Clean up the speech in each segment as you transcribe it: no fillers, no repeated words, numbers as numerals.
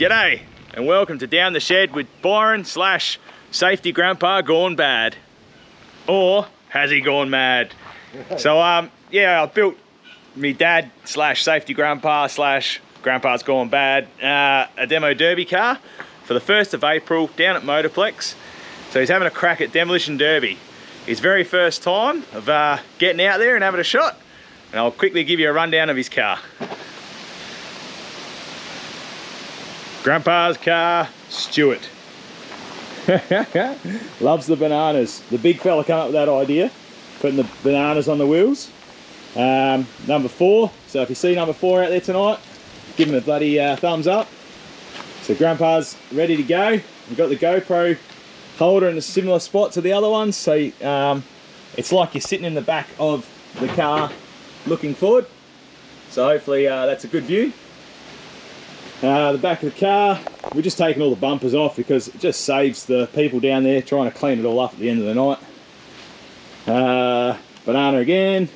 G'day and welcome to Down the Shed with Byron slash Safety Grandpa gone bad. Or has he gone mad? So yeah, I built me dad slash Safety Grandpa slash Grandpa's gone bad a demo derby car for the 1st of April down at Motorplex. So he's having a crack at Demolition Derby. His very first time of getting out there and having a shot. And I'll quickly give you a rundown of his car. Grandpa's car, Stuart. Loves the bananas. The big fella came up with that idea, putting the bananas on the wheels. Number 4, so if you see number 4 out there tonight, give him a bloody thumbs up. So Grandpa's ready to go. We've got the GoPro holder in a similar spot to the other ones, so it's like you're sitting in the back of the car looking forward. So hopefully that's a good view. The back of the car, we're just taking all the bumpers off because it just saves the people down there trying to clean it all up at the end of the night. Banana again,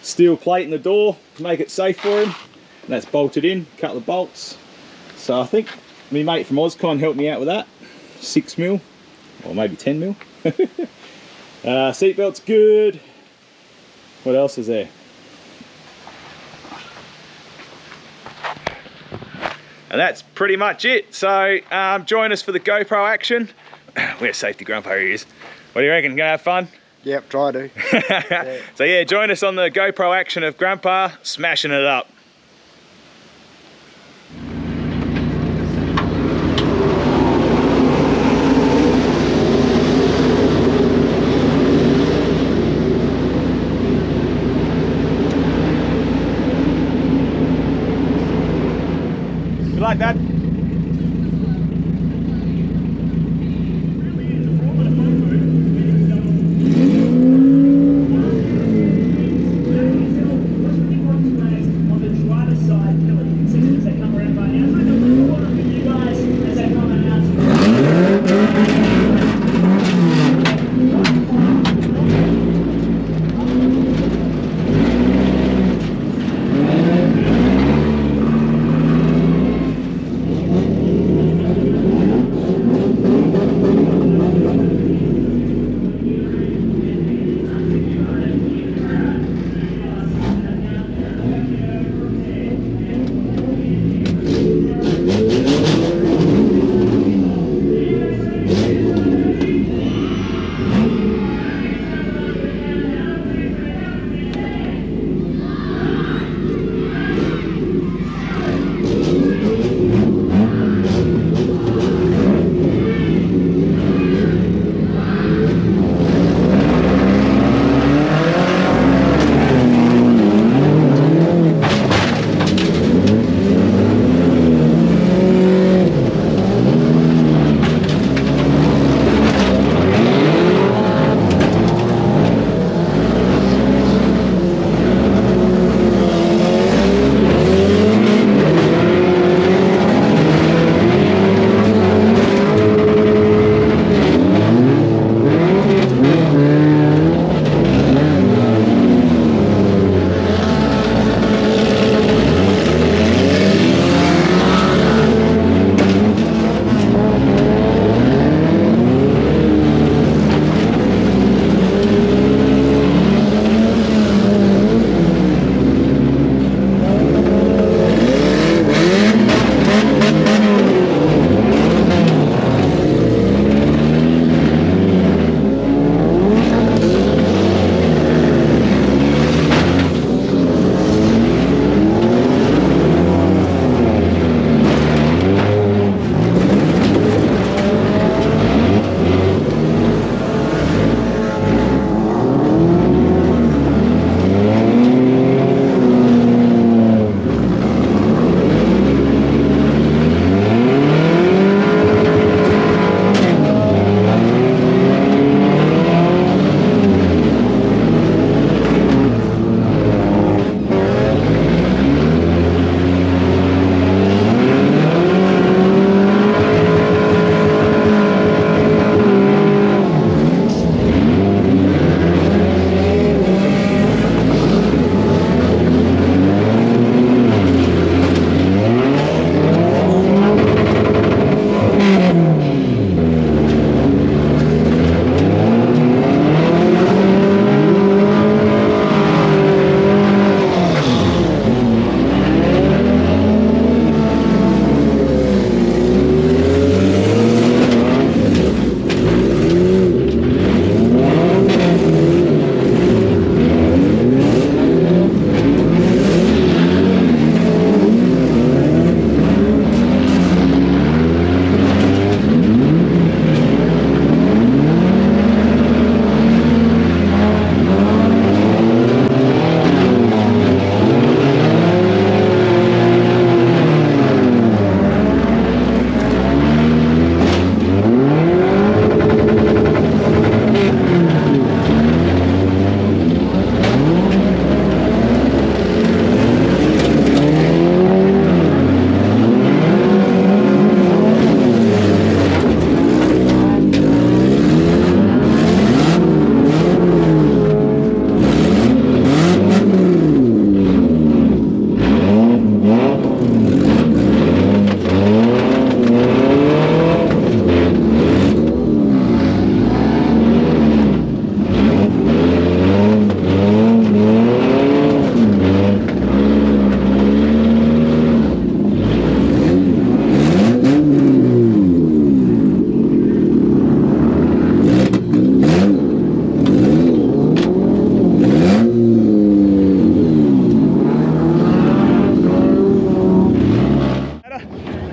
steel plate in the door to make it safe for him, and that's bolted in, a couple of bolts. So I think my mate from Ozcon helped me out with that, 6mm or maybe 10mm. Seatbelt's good. What else is there? And that's pretty much it. So join us for the GoPro action. Where's Safety Grandpa is? What do you reckon? Gonna have fun? Yep, try to. Yeah. So yeah, join us on the GoPro action of Grandpa smashing it up. You like that?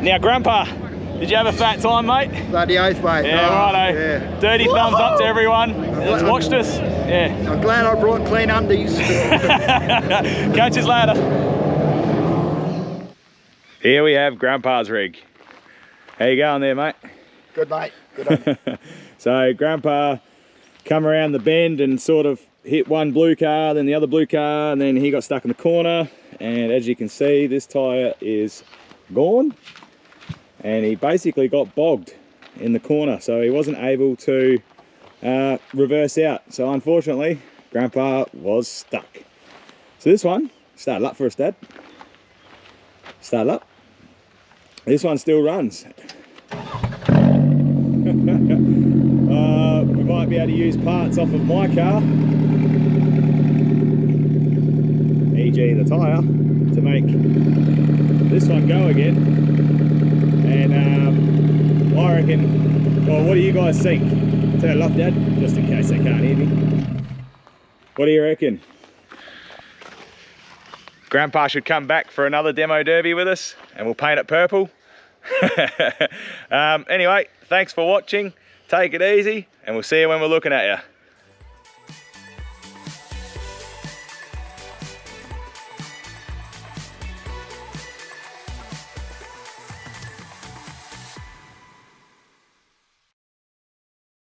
Now, Grandpa, did you have a fat time, mate? Bloody oath, mate. Yeah, righto. Yeah. Dirty thumbs up to everyone that's watched us. Yeah. I'm glad I brought clean undies. Catch us later. Here we have Grandpa's rig. How you going there, mate? Good, mate. Good on. So Grandpa come around the bend and sort of hit one blue car, then the other blue car, and then he got stuck in the corner. And as you can see, this tyre is gone. And he basically got bogged in the corner, so he wasn't able to reverse out. So unfortunately, Grandpa was stuck. So this one, started up for us, Dad. Started up. This one still runs. We might be able to use parts off of my car, e.g. the tyre, to make this one go again. And I reckon, well, what do you guys think? Turn it off, Dad, just in case they can't hear me. What do you reckon? Grandpa should come back for another demo derby with us and we'll paint it purple. Anyway, thanks for watching. Take it easy and we'll see you when we're looking at you.